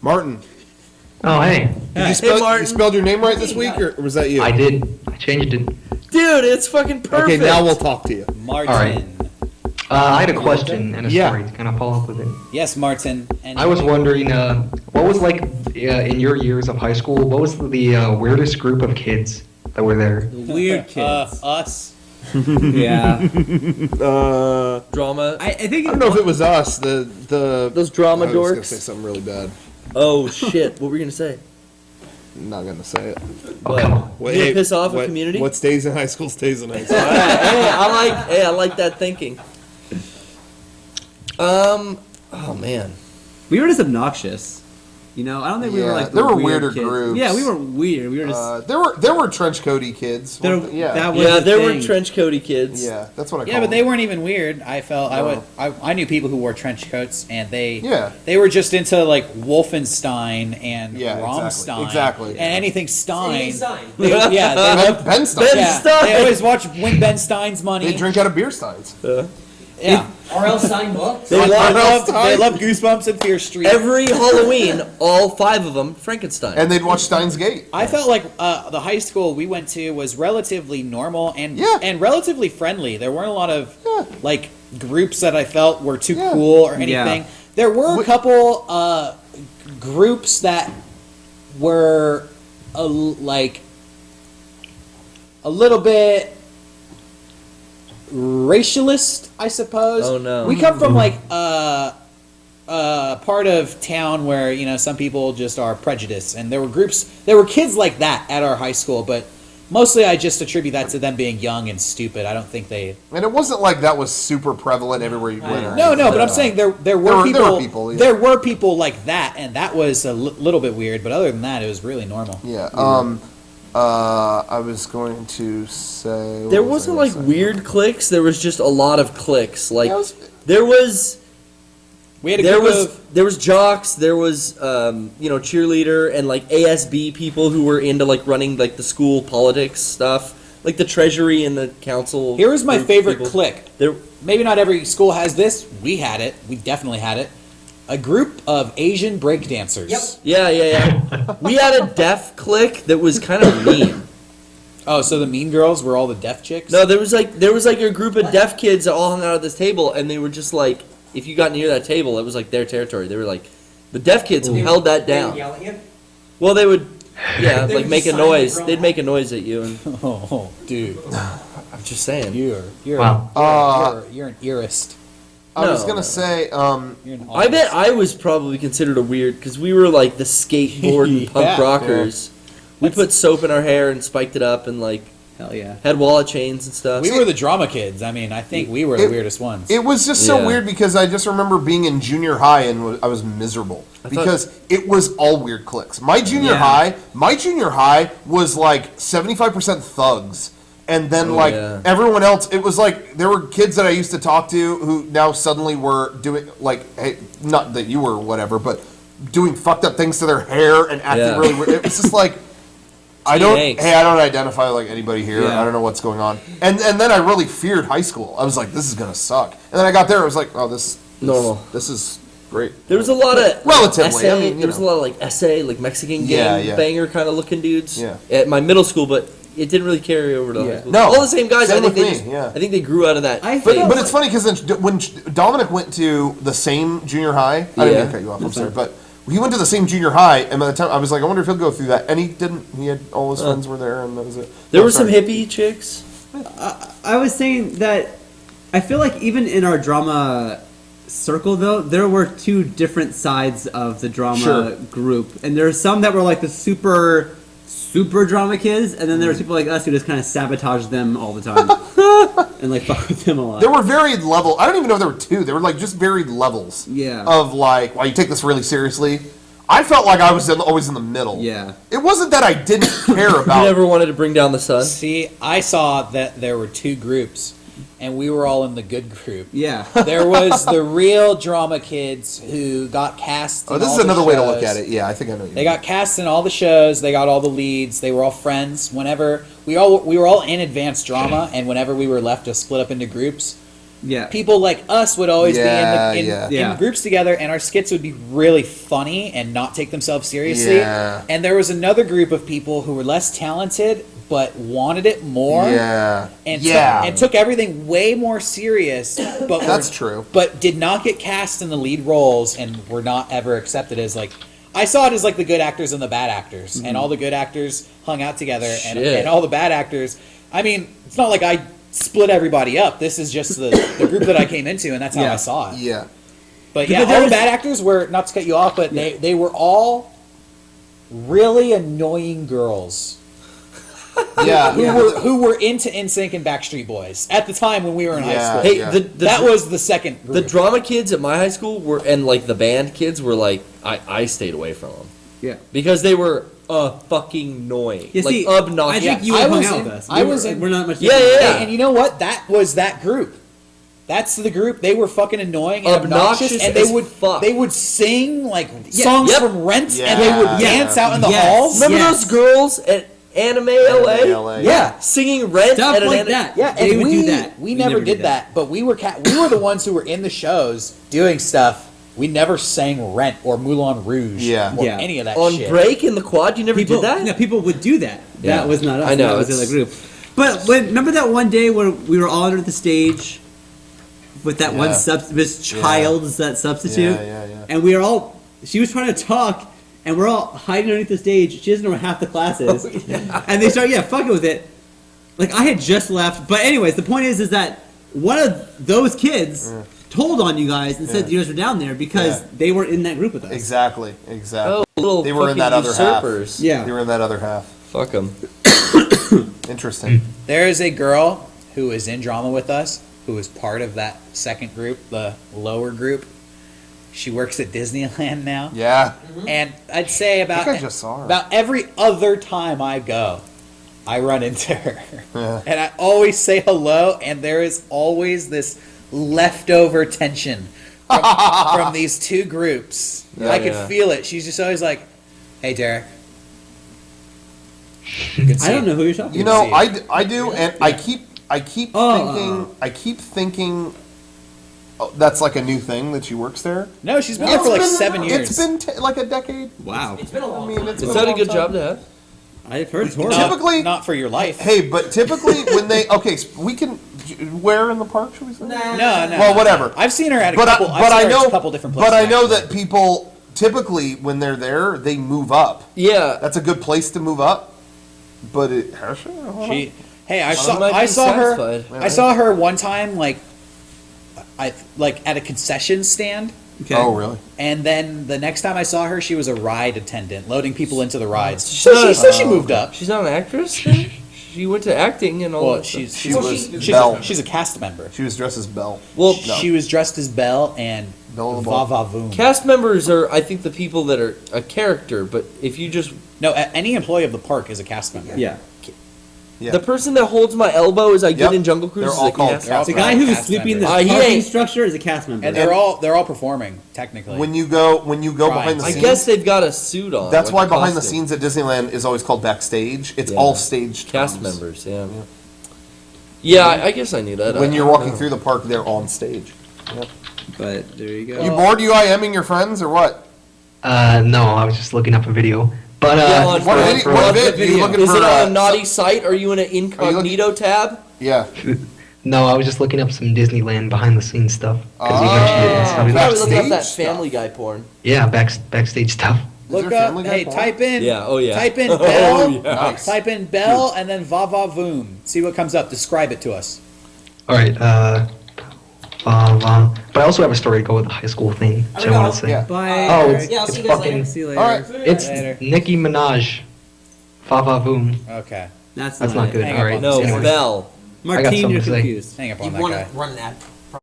Martin. Oh, hey. You spelled your name right this week, or was that you? I did. I changed it. Dude, it's fucking perfect. Okay, now we'll talk to you. Martin. All right. I had a question and a story to kind of follow up with it. Yes, Martin. And I was wondering, what was like in your years of high school? What was the weirdest group of kids that were there? Weird kids. Us. Yeah. Drama. I think I don't know if it was us. Those drama I was gonna dorks. say something really bad. Oh shit! What were you gonna say? I'm not gonna say it. Oh, come on. Wait, You piss off a community? What stays in high school stays in high school. I like that thinking. Oh man. we were just obnoxious. You know, I don't think we were like there were weird weirder kids. groups. Yeah, we were weird. We were just there were trench coaty kids. there, Yeah, that was Yeah, the there were thing. trench coaty kids. yeah, that's what I call Yeah, but they them. weren't even weird. I felt No. I knew people who wore trench coats, and they Yeah. they were just into like Wolfenstein and Yeah, Rammstein, exactly. and anything Stein. Stein. They, yeah, they loved, Ben Stein. yeah, Stein. they always watch Win Ben Stein's money. They drink out of beer steins. Yeah, R.L. Stein books. They they love love Goosebumps and Fear Street. every Halloween. All 5 of them Frankenstein. And they'd watch Steins Gate. I felt like the high school we went to was relatively normal and Yeah. and relatively friendly. There weren't a lot of Yeah. like groups that I felt were too Yeah. cool or anything. Yeah. There were a couple groups that were like a little bit racialist, I suppose. Oh, no. We come from like part of town where some people just are prejudiced, and there were kids like that at our high school, but mostly I just attribute that to them being young and stupid. I don't think they. And it wasn't like that was super prevalent everywhere you went. or No, anything but I'm like saying that. there were people. yeah. There were people like that, and that was a little bit weird. But other than that, it was really normal. Yeah. I was going to say there wasn't like weird cliques. There was just a lot of cliques. Like Yeah, it was- there was. We had a There group was of there was jocks, there was cheerleader and like ASB people who were into like running like the school politics stuff, like the treasury and the council. Here was my group favorite people. clique. There, Maybe not every school has this. We had it. We definitely had it. A group of Asian breakdancers. Yep. yeah. We had a deaf clique that was kind of mean. Oh, so the mean girls were all the deaf chicks? No, there was like a group of deaf kids that all hung out at this table, and they were just like, if you got near that table, it was like their territory. They were like, the deaf kids held that They down. yell at you. Well, they would, yeah, They like would make a just sign noise. the They'd drum. make a noise at you, and Oh, dude. I'm just saying. You're Wow. you're an earist. I was No, gonna no. say, You're an I bet I was probably considered a weird because we were like the skateboard and punk Yeah. rockers. We put soap in our hair and spiked it up and like hell yeah. had wallet chains and stuff. We were the drama kids. I mean, I think we were the weirdest ones. it was just so Yeah. weird because I just remember being in junior high and I was miserable because it was all weird cliques. My junior high was like 75% thugs. And then, yeah. everyone else, it was like, there were kids that I used to talk to who now suddenly were doing, like, hey, not that you were whatever, but doing fucked up things to their hair and acting Yeah. really weird. It was just like, I don't identify like anybody here. Yeah. I don't know what's going on. And then I really feared high school. I was like, this is going to suck. And then I got there, I was like, oh, this is great. There was a lot of Relatively, essay, I mean, there was a lot of like essay, like Mexican gang Yeah. banger kind of looking dudes. Yeah. At my middle school, but it didn't really carry over to high school. No. All the same guys. Same I think with they me, just, yeah. I think they grew out of that. But it's funny because when Dominic went to the same junior high, I didn't mean Yeah. to cut you off, I'm sorry, but he went to the same junior high, and by the time I was like, I wonder if he'll go through that, and he didn't. He had all his friends were there, and that was it. There Oh, were some sorry. hippie chicks. I was saying that I feel like even in our drama circle though, there were two different sides of the drama Sure. group. And there are some that were like the super drama kids, and then there were people like us who just kind of sabotaged them all the time. And like fuck with them a lot. There were varied level. I don't even know if there were two. There were like just varied levels. Yeah. Of like, well, you take this really seriously. I felt like I was always in the middle. Yeah. It wasn't that I didn't care You about. never wanted to bring down the sun. See, I saw that there were two groups, and we were all in the good group. Yeah. There was the real drama kids who got cast. Oh, in this all is the another way to look shows. at it. Yeah, I think I know. What you They mean. got cast in all the shows. They got all the leads. They were all friends. Whenever we were all in advanced drama, and whenever we were left to split up into groups, Yeah. people like us would always Yeah, be in yeah. groups together, and our skits would be really funny and not take themselves seriously. Yeah. And there was another group of people who were less talented but wanted it more. Yeah. And Yeah. and took everything way more serious, but That's true. But did not get cast in the lead roles and were not ever accepted as like. I saw it as like the good actors and the bad actors, and all the good actors hung out together, and all the bad actors. I mean, it's not like I split everybody up. This is just the group that I came into, and that's how I saw it. Yeah. But yeah, all the bad actors were, not to cut you off, but they were all really annoying girls. Yeah. Who were into NSYNC and Backstreet Boys at the time when we were in high Yeah. school. Hey, Yeah. that That was the second the group. drama kids at my high school were, and like the band kids were like, I stayed away from them Yeah. because they were fucking annoying, You like see, obnoxious. I think you I hung was out in- with us. I was in- We're not much. Yeah, different. yeah. Hey, and you know what? That was that group. That's the group. They were fucking annoying and obnoxious, and as fuck. they would sing like songs Yep. from Rent, Yeah. and they would Yeah. dance out in the Yes. halls. Remember Yes. those girls at Anime LA? LA. Yeah. Singing Rent Stuff at an like anime. that. Yeah, They and would we do that. we never did that, but we were the ones who were in the shows doing stuff. We never sang Rent or Moulin Rouge Yeah. or Yeah. any of that On shit. break in the quad, you never People, did that? yeah, people would do that. Yeah. That was not us. I know, That was the it's- other group. But remember that one day where we were all under the stage with that one Yeah. Miss Child is that substitute? Yeah. And we were all. She was trying to talk, and we're all hiding underneath the stage. She doesn't know where half the class is, and they start fucking with it. Like I had just left, but anyways, the point is that one of those kids told on you guys and said you guys were down there because Yeah. they were in that group with us. Exactly. Oh, little They were in fucking that other half. usurpers. Yeah. They were in that other half. Fuck them. Interesting. There is a girl who is in drama with us, who is part of that second group, the lower group. She works at Disneyland now, Yeah. and I'd say about I just saw her. about every other time I go, I run into her, Yeah. and I always say hello, and there is always this leftover tension from these two groups. Yeah, I could yeah. feel it. She's just always like, "Hey, Derek." Good I don't know who you're talking You about. know, I do, and I keep Oh. thinking that's like a new thing that she works there. No, she's been there for like It's been- 7 years. It's been like a decade. Wow. I mean, it's Is been that a long good time. job to have? I've heard it's horrible. Not- Typically- not for your life. Hey, but typically when they we can where in the park should we say? No. Well, whatever. I've seen her at a But couple. I, but I know a couple different places. But I know actually. that people typically when they're there they move up. Yeah. That's a good place to move up. But it has she? She. Hey, I might be saw her. satisfied. I saw her one time, like at a concession stand, Okay. Oh really? and then the next time I saw her, she was a ride attendant, loading people into the rides. She's So not- she moved up. She's not an actress? then? She went to acting and all Well, that stuff. she's a cast member. She was dressed as Belle. Well, She was dressed as Belle and Belle the Va Belle. Va Voom. cast members are, I think, the people that are a character, but if you just... No, any employee of the park is a cast member. Yeah. Yeah. The person that holds my elbow as I get Yep. in Jungle Cruise They're is all a called cast cast The member. guy who was Cast sweeping the member. He parking ain't. structure is a cast member. And they're all performing technically. When you go Right. behind the I scenes, guess they've got a suit on. that's like why a behind the costume. scenes at Disneyland is always called backstage. It's Yeah. all stage Cast terms. members, yeah. Yeah, I guess I knew that. When I- you're I walking don't through the park, they're on stage. But there you go. You bored UIMing your friends or what? No, I was just looking up a video. But Yeah, on- What vid? for- What vid? You looking Is for? it on a naughty site? Are you in an incognito tab? Yeah. no, I was just looking up some Disneyland behind the scenes stuff because you Oh. mentioned it and stuff. Probably looking up that Backstage Family Guy porn. Yeah, backstage stuff. Look there up. Family Guy Hey, porn? type in. Yeah, oh yeah. Type in Oh, Belle. yeah. Nice. Type in Belle and then Va Va Voom. See what comes up. Describe it to us. All right. But I also have a story to go with the high school thing, which I want to say. Yeah. Bye. Oh, it's, Yeah, I'll it's see you guys fucking. later. See you later. All right. It's Later. Nicki Minaj. Fa fa boom. Okay. That's That's not it. good. Hang All up right. on No, Anyway. Bell. I got Martin, something you're to say. confused. Hang up You on that want guy. to run an ad?